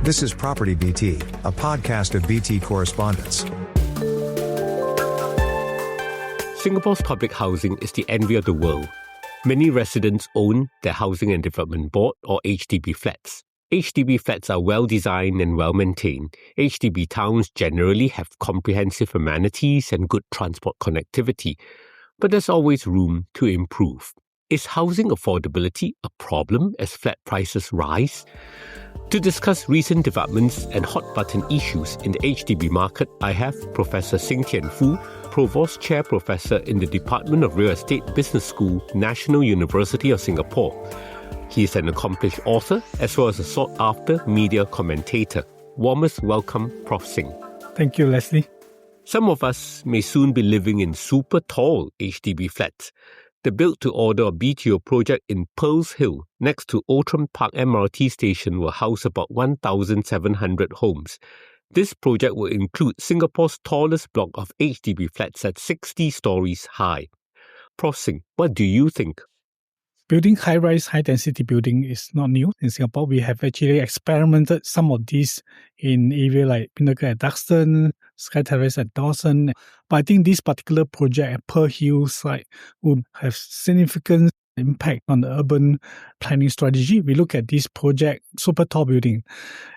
This is PropertyBT, a podcast of BT correspondents. Singapore's public housing is the envy of the world. Many residents own their Housing and Development Board or HDB flats. HDB flats are well designed and well maintained. HDB towns generally have comprehensive amenities and good transport connectivity, but there's always room to improve. Is housing affordability a problem as flat prices rise? To discuss recent developments and hot-button issues in the HDB market, I have Professor Tien Provost Chair Professor in the Department of Real Estate Business School, National University of Singapore. He is an accomplished author as well as a sought-after media commentator. Warmest welcome, Prof. Singh. Thank you, Leslie. Some of us may soon be living in super tall HDB flats. The built-to-order or BTO project in Pearls Hill, next to Outram Park MRT station, will house about 1,700 homes. This project will include Singapore's tallest block of HDB flats at 60 stories high. Prof. Singh, what do you think? Building high-rise, high-density building is not new. In Singapore, we have actually experimented some of these in areas like Pinnacle at Duxton, Sky Terrace at Dawson. But I think this particular project at Pearl Hill site would have significant impact on the urban planning strategy. We look at this project, super tall building,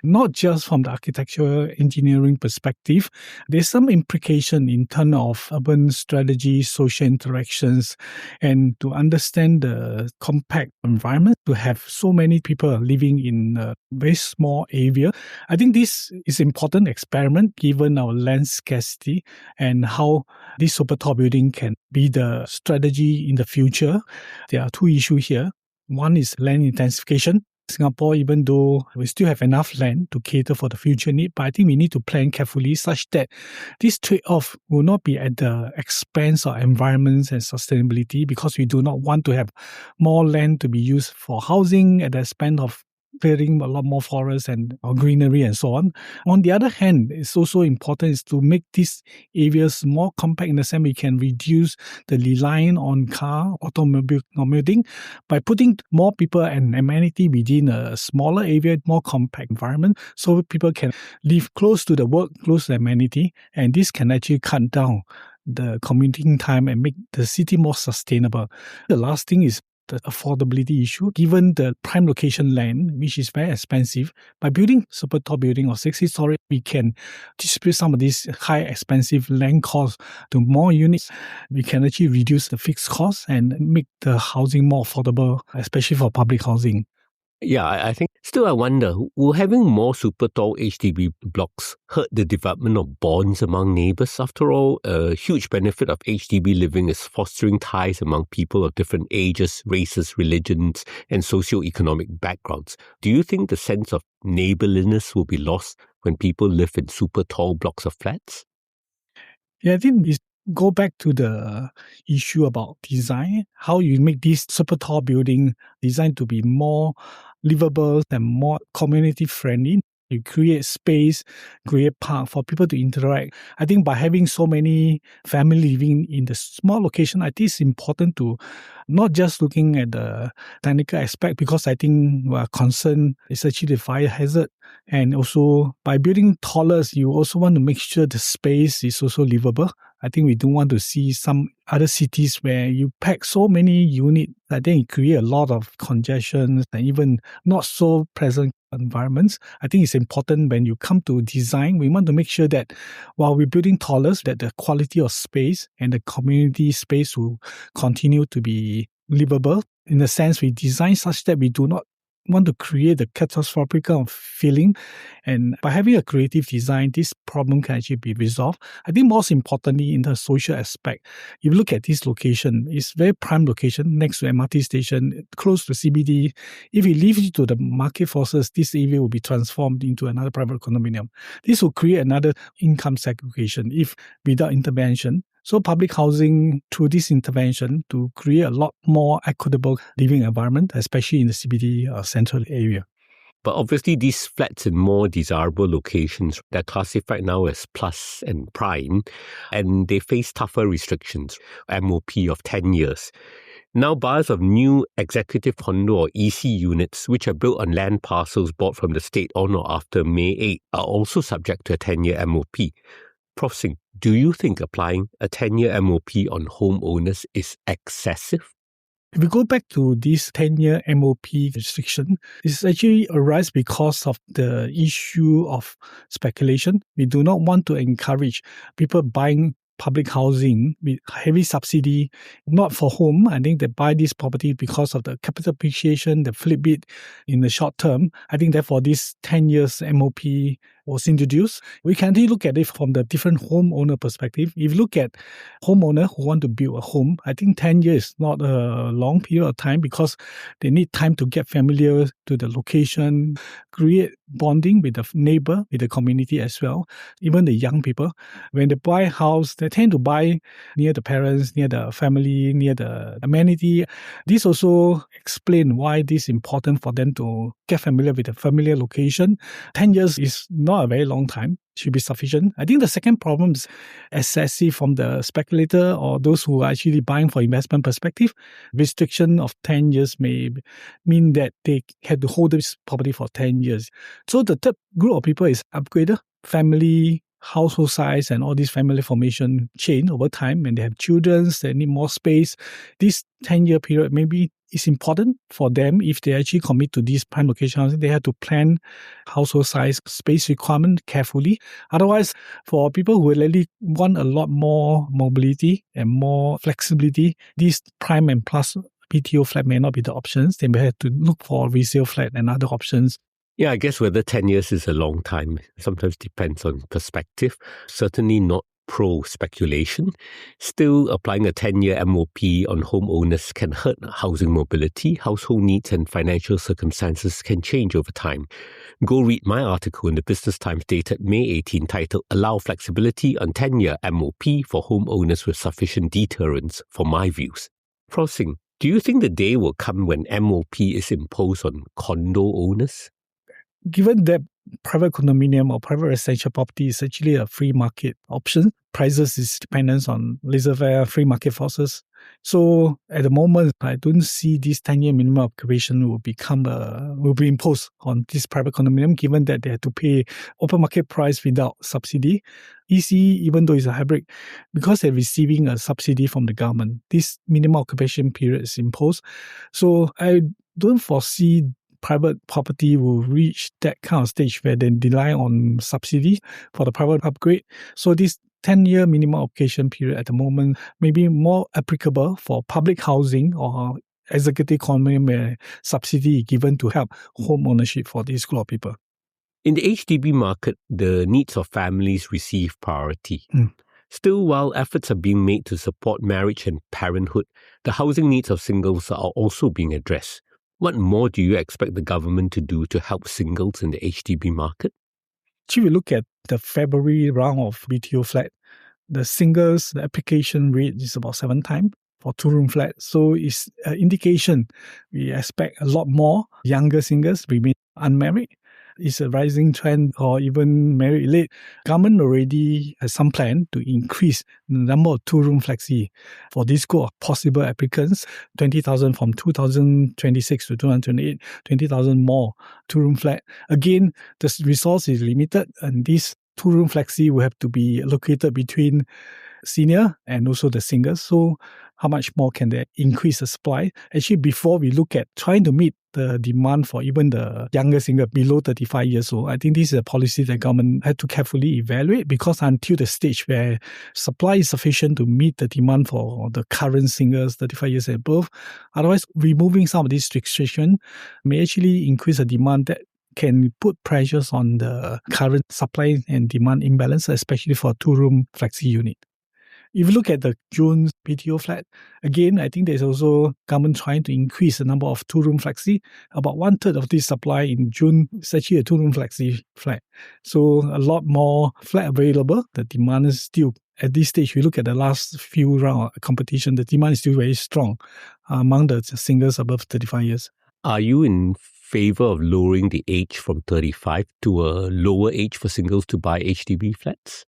not just from the architectural engineering perspective. There's some implication in terms of urban strategy, social interactions, and to understand the compact environment, to have so many people living in a very small area. I think this is an important experiment given our land scarcity and how this super tall building can be the strategy in the future. There are two issues here. One is land intensification. Singapore, even though we still have enough land to cater for the future need, but I think we need to plan carefully such that this trade-off will not be at the expense of environments and sustainability, because we do not want to have more land to be used for housing at the expense of clearing a lot more forests and greenery and so on. On the other hand, it's also important is to make these areas more compact in the sense we can reduce the reliance on automobile commuting by putting more people and amenity within a smaller area, more compact environment, so people can live close to the work, close to the amenity, and this can actually cut down the commuting time and make the city more sustainable. The last thing is the affordability issue. Given the prime location land, which is very expensive, by building super tall building or 60-story, we can distribute some of these high expensive land costs to more units. We can actually reduce the fixed costs and make the housing more affordable, especially for public housing. Yeah, I think still I wonder, will having more super tall HDB blocks hurt the development of bonds among neighbours? After all, a huge benefit of HDB living is fostering ties among people of different ages, races, religions, and socio-economic backgrounds. Do you think the sense of neighbourliness will be lost when people live in super tall blocks of flats? Yeah, I think it's go back to the issue about design, how you make this super tall building designed to be more livable and more community friendly. You create space, create park for people to interact. I think by having so many family living in the small location, I think it's important to not just looking at the technical aspect, because I think we are concerned it's actually the fire hazard. And also by building taller, you also want to make sure the space is also livable. I think we don't want to see some other cities where you pack so many units. I think it creates a lot of congestion and even not so pleasant environments. I think it's important when you come to design, we want to make sure that while we're building taller, that the quality of space and the community space will continue to be livable. In the sense, we design such that we do not want to create a catastrophic feeling. And by having a creative design, this problem can actually be resolved. I think most importantly, in the social aspect, if you look at this location, it's very prime location next to MRT station, close to CBD. If we leave it to the market forces, this area will be transformed into another private condominium. This will create another income segregation if without intervention. So public housing, through this intervention, to create a lot more equitable living environment, especially in the CBD central area. But obviously these flats in more desirable locations, they're classified now as plus and prime, and they face tougher restrictions, MOP of 10 years. Now, buyers of new executive condo or EC units, which are built on land parcels bought from the state on or after May 8, are also subject to a 10-year MOP. Prof Singh, do you think applying a 10-year MOP on homeowners is excessive? If we go back to this 10-year MOP restriction, it's actually arise because of the issue of speculation. We do not want to encourage people buying public housing with heavy subsidy, not for home. I think they buy this property because of the capital appreciation, the flip it in the short term. I think therefore this 10 years MOP was introduced. We can really look at it from the different homeowner perspective. If you look at homeowner who want to build a home, I think 10 years is not a long period of time because they need time to get familiar to the location, create bonding with the neighbor, with the community as well. Even the young people, when they buy a house, they tend to buy near the parents, near the family, near the amenity. This also explains why this is important for them to get familiar with the familiar location. 10 years is not a very long time, should be sufficient. I think the second problem is excessive from the speculator or those who are actually buying for investment perspective. Restriction of 10 years may mean that they had to hold this property for 10 years. So the third group of people is upgrader, family, household size, and all these family formation change over time. When they have children, they need more space. This 10-year period maybe is important for them if they actually commit to these prime location housing. They have to plan household size, space requirement carefully. Otherwise, for people who really want a lot more mobility and more flexibility, these prime and plus BTO flat may not be the options. They may have to look for resale flat and other options. Yeah, I guess whether 10 years is a long time sometimes depends on perspective. Certainly not pro-speculation. Still, applying a 10-year MOP on homeowners can hurt housing mobility. Household needs and financial circumstances can change over time. Go read my article in the Business Times dated May 18 titled Allow Flexibility on 10-Year MOP for Homeowners with Sufficient Deterrence for my views. Prof Singh, do you think the day will come when MOP is imposed on condo owners? Given that private condominium or private residential property is actually a free market option, prices is dependent on laissez-faire free market forces. So at the moment, I don't see this 10-year minimum occupation will be imposed on this private condominium, given that they have to pay open market price without subsidy. EC, even though it's a hybrid, because they're receiving a subsidy from the government, this minimum occupation period is imposed. So I don't foresee private property will reach that kind of stage where they rely on subsidy for the private upgrade. So this 10-year minimum occupation period at the moment may be more applicable for public housing or executive condominium where subsidy given to help home ownership for this group of people. In the HDB market, the needs of families receive priority. Still, while efforts are being made to support marriage and parenthood, the housing needs of singles are also being addressed. What more do you expect the government to do to help singles in the HDB market? If we look at the February round of BTO flat, the singles, the application rate is about 7 times for 2-room flat. So it's an indication we expect a lot more younger singles remain unmarried. It's a rising trend or even married late. Government already has some plan to increase the number of 2-room flexi for this group of possible applicants, 20,000 from 2026 to 2028, 20,000 more 2-room flat. Again, the resource is limited and this 2-room flexi will have to be located between senior and also the singles. So how much more can they increase the supply? Actually, before we look at trying to meet the demand for even the younger single below 35 years old, I think this is a policy that government had to carefully evaluate because until the stage where supply is sufficient to meet the demand for the current singles 35 years and above, otherwise removing some of these restrictions may actually increase the demand that can put pressures on the current supply and demand imbalance, especially for 2-room flexi unit. If you look at the June BTO flat, again, I think there's also government trying to increase the number of 2-room flexi. About 1/3 of this supply in June is actually a 2-room flexi flat. So a lot more flat available. The demand is still, at this stage, we look at the last few rounds of competition, the demand is still very strong among the singles above 35 years. Are you in favor of lowering the age from 35 to a lower age for singles to buy HDB flats?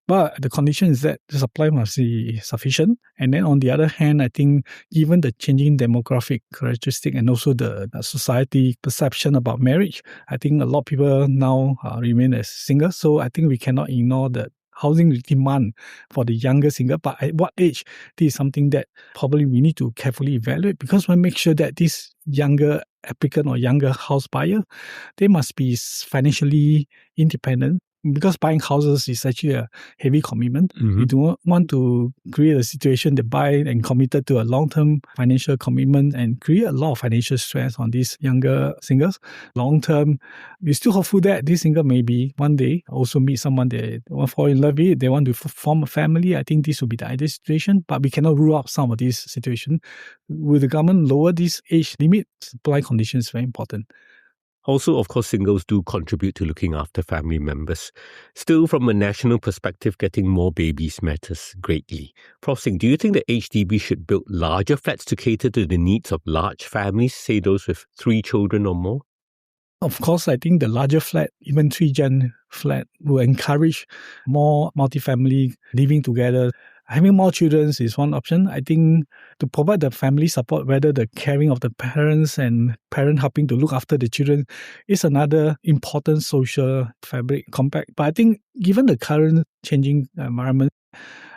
But the condition is that the supply must be sufficient. And then on the other hand, I think given the changing demographic characteristic and also the society perception about marriage, I think a lot of people now remain as single. So I think we cannot ignore the housing demand for the younger single. But at what age? This is something that probably we need to carefully evaluate, because we make sure that this younger applicant or younger house buyer, they must be financially independent, because buying houses is actually a heavy commitment. You do not want to create a situation that buy and committed to a long-term financial commitment and create a lot of financial stress on these younger singles. Long-term, we're still hopeful that this single maybe one day also meet someone they want to fall in love with, they want to form a family. I think this would be the ideal situation, but we cannot rule out some of these situations. Will the government lower this age limit? Supply condition is very important. Also, of course, singles do contribute to looking after family members. Still, from a national perspective, getting more babies matters greatly. Prof Singh, do you think that HDB should build larger flats to cater to the needs of large families, say those with 3 children or more? Of course, I think the larger flat, even 3-gen flat, will encourage more multifamily living together. Having more children is one option. I think to provide the family support, whether the caring of the parents and parent helping to look after the children, is another important social fabric compact. But I think given the current changing environment,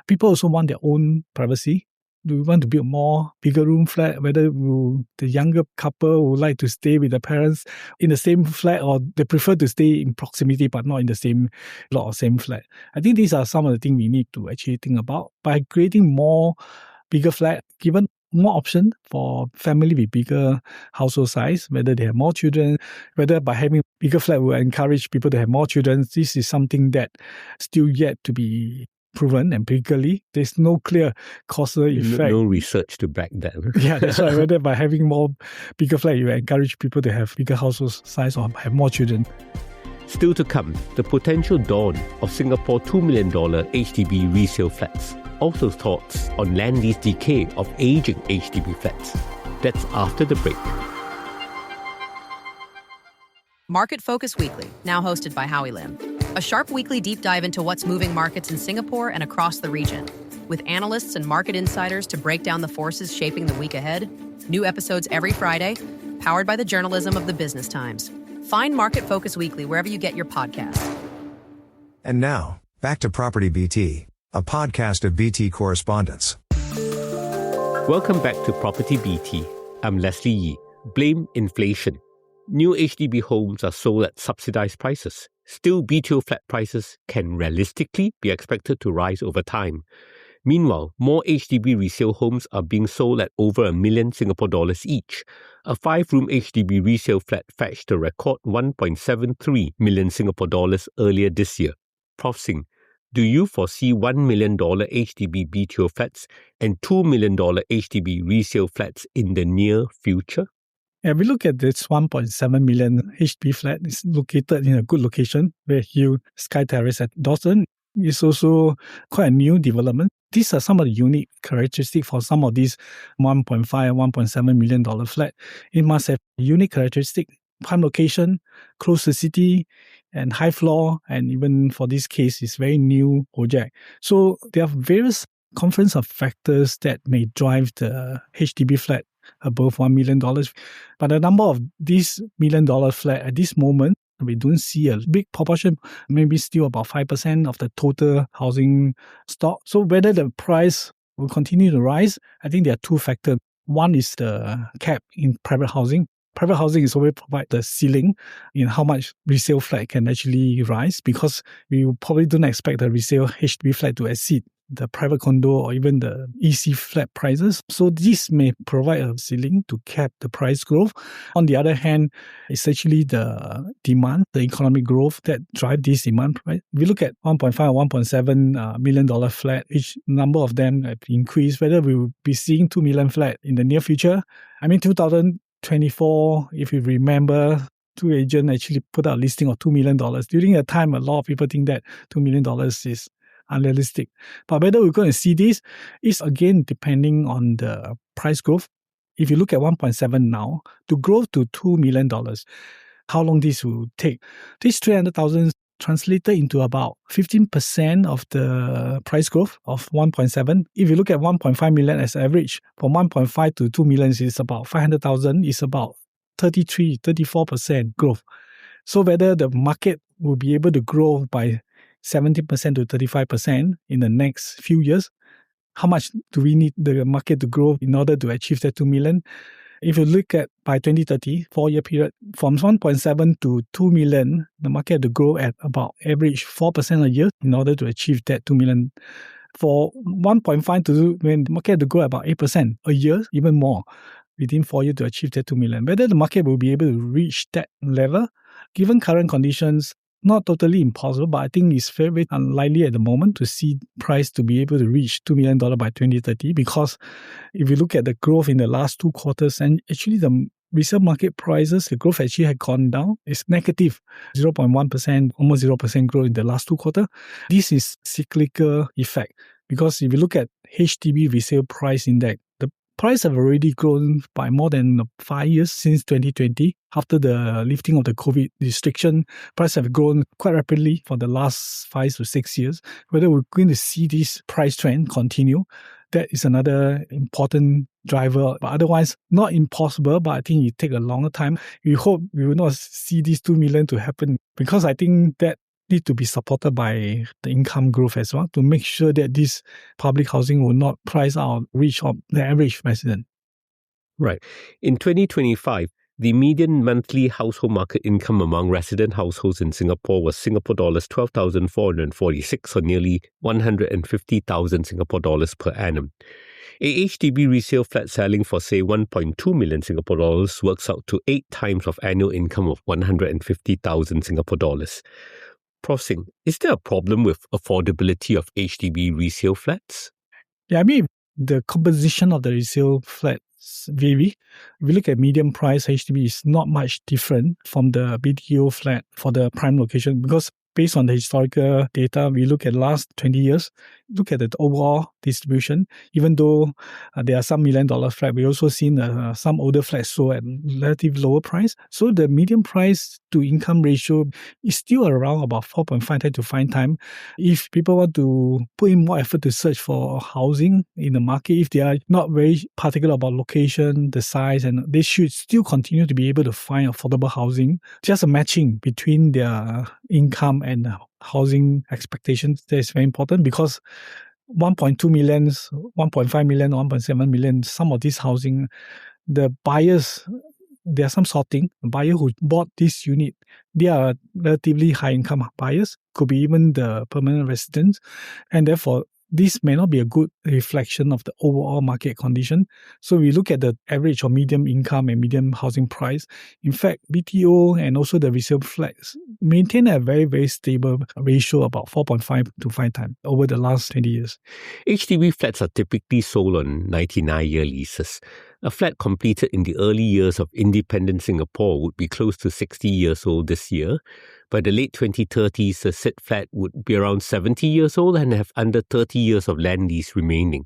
people also want their own privacy. Do we want to build more bigger room flat? Whether the younger couple would like to stay with the parents in the same flat, or they prefer to stay in proximity but not in the same lot or same flat. I think these are some of the things we need to actually think about. By creating more bigger flat, given more option for family with bigger household size, whether they have more children, whether by having bigger flat will encourage people to have more children, this is something that still yet to be proven empirically. There's no clear causal effect. No research to back that. Yeah, that's right. Whether by having more bigger flat, you encourage people to have bigger household size or have more children. Still to come, the potential dawn of Singapore $2 million HDB resale flats. Also thoughts on land lease decay of aging HDB flats. That's after the break. Market Focus Weekly, now hosted by Howie Lim. A sharp weekly deep dive into what's moving markets in Singapore and across the region, with analysts and market insiders to break down the forces shaping the week ahead. New episodes every Friday, powered by the journalism of the Business Times. Find Market Focus Weekly wherever you get your podcasts. And now, back to PropertyBT, a podcast of BT correspondents. Welcome back to PropertyBT. I'm Leslie Yee. Blame inflation. New HDB homes are sold at subsidized prices. Still, BTO flat prices can realistically be expected to rise over time. Meanwhile, more HDB resale homes are being sold at over $1 million Singapore dollars each. A 5-room HDB resale flat fetched a record 1.73 million Singapore dollars earlier this year. Prof Singh, do you foresee $1 million HDB BTO flats and $2 million HDB resale flats in the near future? Yeah, we look at this 1.7 million HDB flat. It's located in a good location, Red Hill Sky Terrace at Dawson. It's also quite a new development. These are some of the unique characteristics for some of these $1.5 and $1.7 million flat. It must have unique characteristics, prime location, close to city, and high floor, and even for this case, it's very new project. So there are various confluence of factors that may drive the HDB flat above $1 million. But the number of these $1 million flat at this moment, we don't see a big proportion, maybe still about 5% of the total housing stock. So whether the price will continue to rise, I think there are two factors. One is the cap in private housing. Private housing is always provide the ceiling in how much resale flat can actually rise, because we probably don't expect the resale HDB flat to exceed the private condo or even the EC flat prices. So this may provide a ceiling to cap the price growth. On the other hand, it's actually the demand, the economic growth that drive this demand. Right? We look at 1.5 or 1.7 million dollar flat, each number of them have increased. Whether we will be seeing 2 million flat in the near future. 2024, if you remember, two agents actually put out a listing of $2 million. During a time, a lot of people think that $2 million is unrealistic. But whether we're going to see this is again depending on the price growth. If you look at 1.7 now, to grow to $2 million, how long this will take? This 300,000 translated into about 15% of the price growth of 1.7. If you look at 1.5 million as average, from 1.5 to 2 million is about 500,000, is about 34% growth. So whether the market will be able to grow by 17% to 35% in the next few years, how much do we need the market to grow in order to achieve that 2 million? If you look at by 2030, 4-year period, from 1.7 to 2 million, the market had to grow at about average 4% a year in order to achieve that 2 million. For 1.5 to 2 million, the market had to grow about 8% a year, even more, within 4 years to achieve that 2 million. Whether the market will be able to reach that level, given current conditions, not totally impossible, but I think it's very, very unlikely at the moment to see price to be able to reach $2 million by 2030, because if you look at the growth in the last 2 quarters, and actually the resale market prices, the growth actually had gone down. It's negative 0.1%, almost 0% growth in the last 2 quarters. This is cyclical effect, because if you look at HDB resale price index, the price have already grown by more than 5 years since 2020. After the lifting of the COVID restriction, prices have grown quite rapidly for the last 5 to 6 years. Whether we're going to see this price trend continue, that is another important driver. But otherwise, not impossible, but I think it take a longer time. We hope we will not see these 2 million to happen, because I think that need to be supported by the income growth as well, to make sure that this public housing will not price out reach of the average resident. Right. In 2025, the median monthly household market income among resident households in Singapore was Singapore dollars 12,446, or nearly 150,000 Singapore dollars per annum. A HDB resale flat selling for, say, 1.2 million Singapore dollars works out to 8 times of annual income of 150,000 Singapore dollars. Prof Singh, is there a problem with affordability of HDB resale flats? Yeah, I mean, the composition of the resale flats vary. If you look at medium price, HDB is not much different from the BTO flat for the prime location, because based on the historical data, we look at the last 20 years, look at the overall distribution. Even though there are some $1 million flats, we also seen some older flats sold at relatively lower price. So the median price to income ratio is still around about 4.5 times to 5 times. If people want to put in more effort to search for housing in the market, if they are not very particular about location, the size, and they should still continue to be able to find affordable housing, just a matching between their income and housing expectations. That is very important, because 1.2 million, 1.5 million, 1.7 million, some of this housing, the buyers, there are some sorting. The buyer who bought this unit, they are relatively high income buyers, could be even the permanent residents, and therefore this may not be a good reflection of the overall market condition. So we look at the average or medium income and medium housing price. In fact, BTO and also the resale flats maintain a very, very stable ratio, about 4.5 to 5 times over the last 20 years. HDB flats are typically sold on 99-year leases. A flat completed in the early years of independent Singapore would be close to 60 years old this year. By the late 2030s, a said flat would be around 70 years old and have under 30 years of land lease remaining.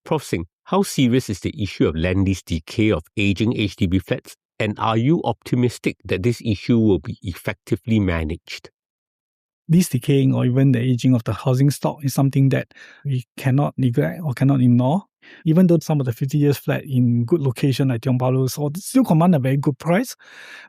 Prof Singh, how serious is the issue of land lease decay of aging HDB flats, and are you optimistic that this issue will be effectively managed? This decaying or even the aging of the housing stock is something that we cannot neglect or cannot ignore. Even though some of the 50 years flat in good location like Tiong Bahru still command a very good price,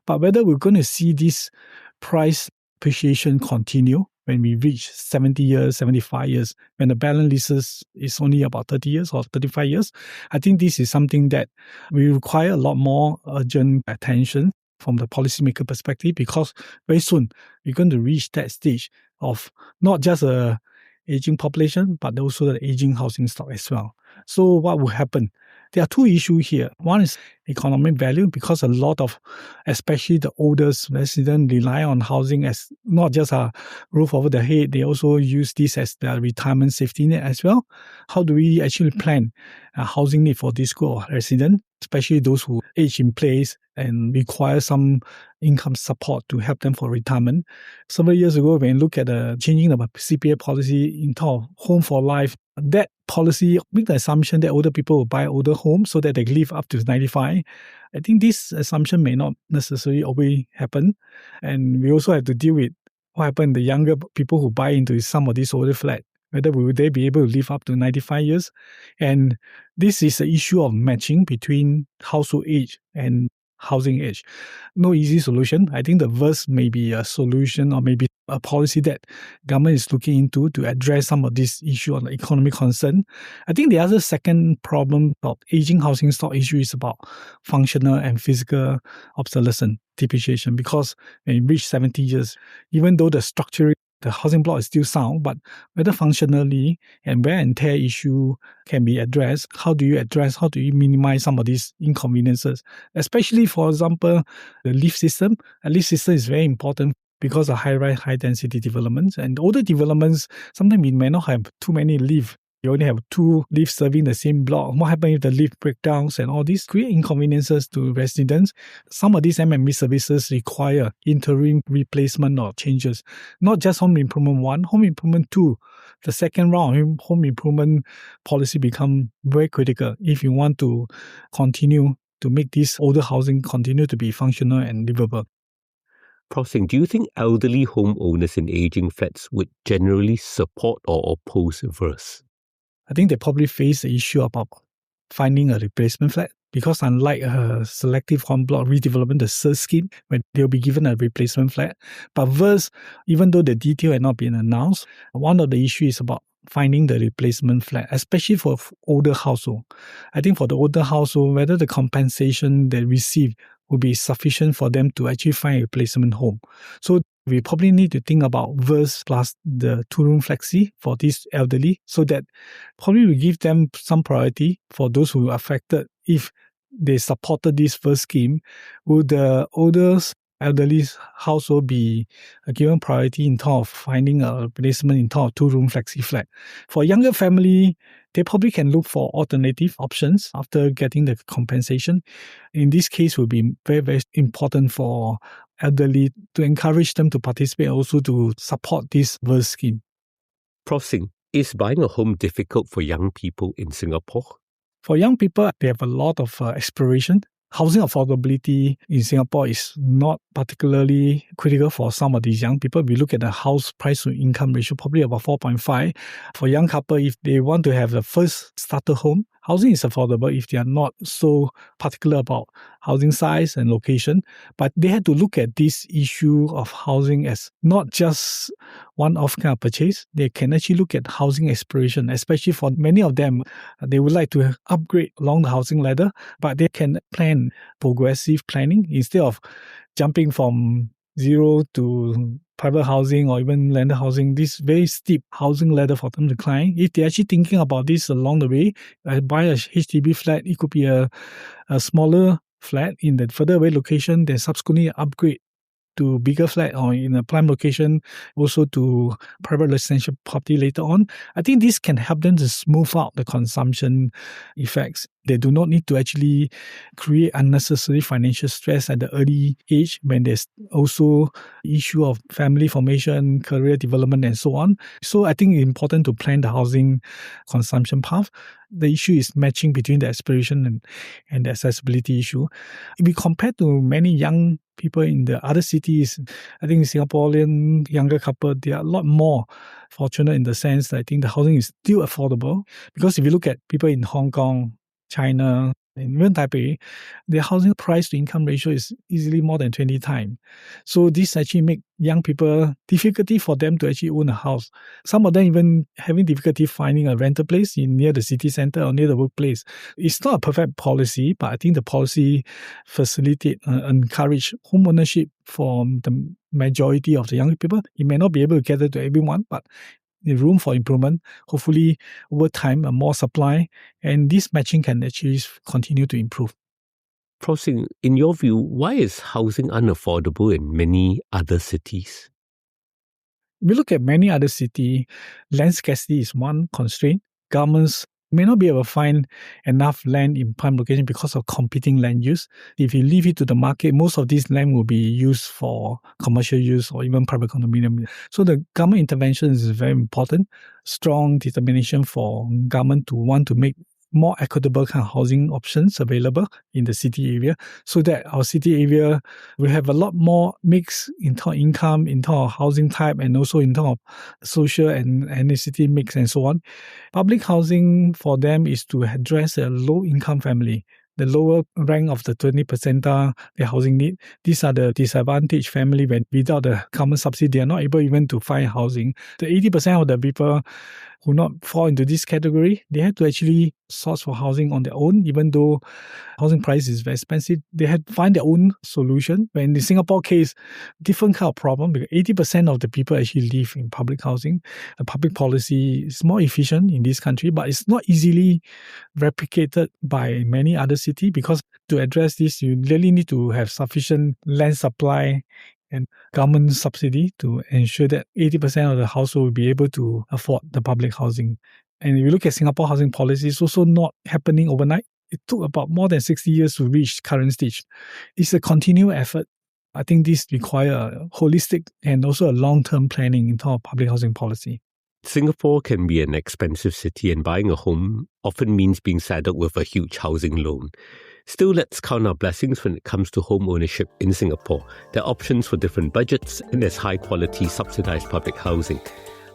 but whether we're going to see this price appreciation continue when we reach 70 years, 75 years, when the balance leases is only about 30 years or 35 years, I think this is something that we require a lot more urgent attention from the policymaker perspective, because very soon we're going to reach that stage of not just a aging population, but also the aging housing stock as well. So what will happen? There are 2 issues here. One is economic value, because a lot of, especially the oldest residents, rely on housing as not just a roof over the head. They also use this as their retirement safety net as well. How do we actually plan a housing need for this group of residents, especially those who age in place and require some income support to help them for retirement? Several years ago, when you look at the changing of a CPF policy in terms of home for life, that policy make the assumption that older people will buy older homes so that they live up to 95. I think this assumption may not necessarily always happen. And we also have to deal with what happened, the younger people who buy into some of these older flats, whether will they be able to live up to 95 years? And this is an issue of matching between household age and housing age. No easy solution. I think the verse may be a solution or maybe a policy that government is looking into to address some of this issue on the economic concern. I think the other second problem of aging housing stock issue is about functional and physical obsolescence, depreciation, because when you reach 70 years, even though the housing block is still sound, but whether functionally and wear and tear issue can be addressed, how do you minimize some of these inconveniences? Especially, for example, the lift system. A lift system is very important because of high-rise, high-density developments. And older developments, sometimes we may not have too many lifts. You only have 2 lifts serving the same block. What happens if the lift breakdowns and all these create inconveniences to residents? Some of these M&B services require interim replacement or changes. Not just home improvement 1, home improvement 2. The second round of home improvement policy become very critical if you want to continue to make this older housing continue to be functional and livable. Prof, do you think elderly homeowners in aging flats would generally support or oppose verse? I think they probably face the issue about finding a replacement flat because unlike a selective home block redevelopment, the SIRS scheme, when they'll be given a replacement flat. But verse, even though the detail had not been announced, one of the issues is about finding the replacement flat, especially for older household. I think for the older household, whether the compensation they receive will be sufficient for them to actually find a replacement home. So we probably need to think about verse plus the 2-room flexi for these elderly so that probably we give them some priority for those who are affected. If they supported this verse scheme, would the older elderly household be given priority in terms of finding a replacement in terms of 2-room flexi flat? For younger family, they probably can look for alternative options after getting the compensation. In this case, will be very, very important for elderly to encourage them to participate, also to support this verse scheme. Prof, is buying a home difficult for young people in Singapore? For young people, they have a lot of aspiration. Housing affordability in Singapore is not particularly critical for some of these young people. We look at the house price to income ratio, probably about 4.5. For young couple, if they want to have the first starter home, housing is affordable if they are not so particular about housing size and location. But they had to look at this issue of housing as not just one-off kind of purchase. They can actually look at housing aspiration, especially for many of them. They would like to upgrade along the housing ladder, but they can plan progressive planning instead of jumping from zero to private housing or even landed housing, this very steep housing ladder for them to climb. If they're actually thinking about this along the way, buy a HDB flat, it could be a smaller flat in the further away location, then subsequently upgrade to bigger flat or in a prime location, also to private residential property later on. I think this can help them to smooth out the consumption effects. They do not need to actually create unnecessary financial stress at the early age when there's also issue of family formation, career development, and so on. So I think it's important to plan the housing consumption path. The issue is matching between the aspiration and the accessibility issue. If we compare to many young people in the other cities, I think Singaporean younger couple, they are a lot more fortunate in the sense that I think the housing is still affordable. Because if you look at people in Hong Kong, China, and even Taipei, their housing price to income ratio is easily more than 20 times. So this actually makes young people difficulty for them to actually own a house. Some of them even having difficulty finding a rental place near the city center or near the workplace. It's not a perfect policy, but I think the policy facilitate encourage home ownership for the majority of the young people. It may not be able to cater to everyone, but the room for improvement, hopefully over time, more supply, and this matching can actually continue to improve. Prof, in your view, why is housing unaffordable in many other cities? We look at many other cities, land scarcity is one constraint. Governments may not be able to find enough land in prime location because of competing land use. If you leave it to the market, most of this land will be used for commercial use or even private condominium. So the government intervention is very important. Strong determination for government to want to make more equitable kind of housing options available in the city area, so that our city area will have a lot more mix in terms of income, in terms of housing type, and also in terms of social and ethnicity mix and so on. Public housing for them is to address a low-income family, the lower rank of the 20 percentile, their housing need. These are the disadvantaged family when without the government subsidy, they are not able even to find housing. The 80% of the people who not fall into this category, they have to actually source for housing on their own, even though housing price is very expensive. They had to find their own solution. But in the Singapore case, different kind of problem, because 80% of the people actually live in public housing. The public policy is more efficient in this country, but it's not easily replicated by many other cities, because to address this, you really need to have sufficient land supply and government subsidy to ensure that 80% of the household will be able to afford the public housing. And if you look at Singapore housing policy, it's also not happening overnight. It took about more than 60 years to reach current stage. It's a continual effort. I think this requires a holistic and also a long-term planning in terms of public housing policy. Singapore can be an expensive city, and buying a home often means being saddled with a huge housing loan. Still, let's count our blessings when it comes to home ownership in Singapore. There are options for different budgets, and there's high-quality subsidized public housing.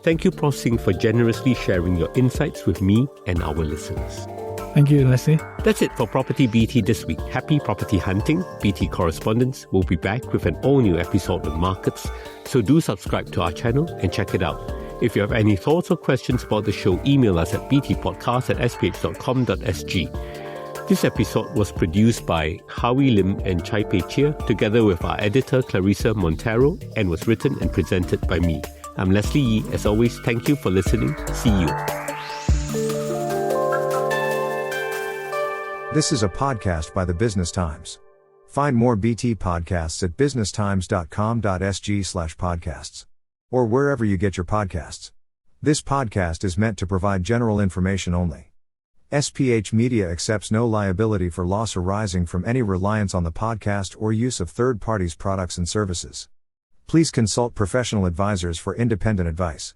Thank you, Prof Singh, for generously sharing your insights with me and our listeners. Thank you, Leslie. That's it for Property BT this week. Happy property hunting. BT Correspondents will be back with an all-new episode on markets, so do subscribe to our channel and check it out. If you have any thoughts or questions about the show, email us at btpodcast@sph.com.sg. This episode was produced by Howie Lim and Chai Pei Chia, together with our editor Clarissa Montero, and was written and presented by me. I'm Leslie Yee. As always, thank you for listening. See you. This is a podcast by the Business Times. Find more BT podcasts at businesstimes.com.sg/podcasts. Or wherever you get your podcasts. This podcast is meant to provide general information only. SPH Media accepts no liability for loss arising from any reliance on the podcast or use of third parties' products and services. Please consult professional advisors for independent advice.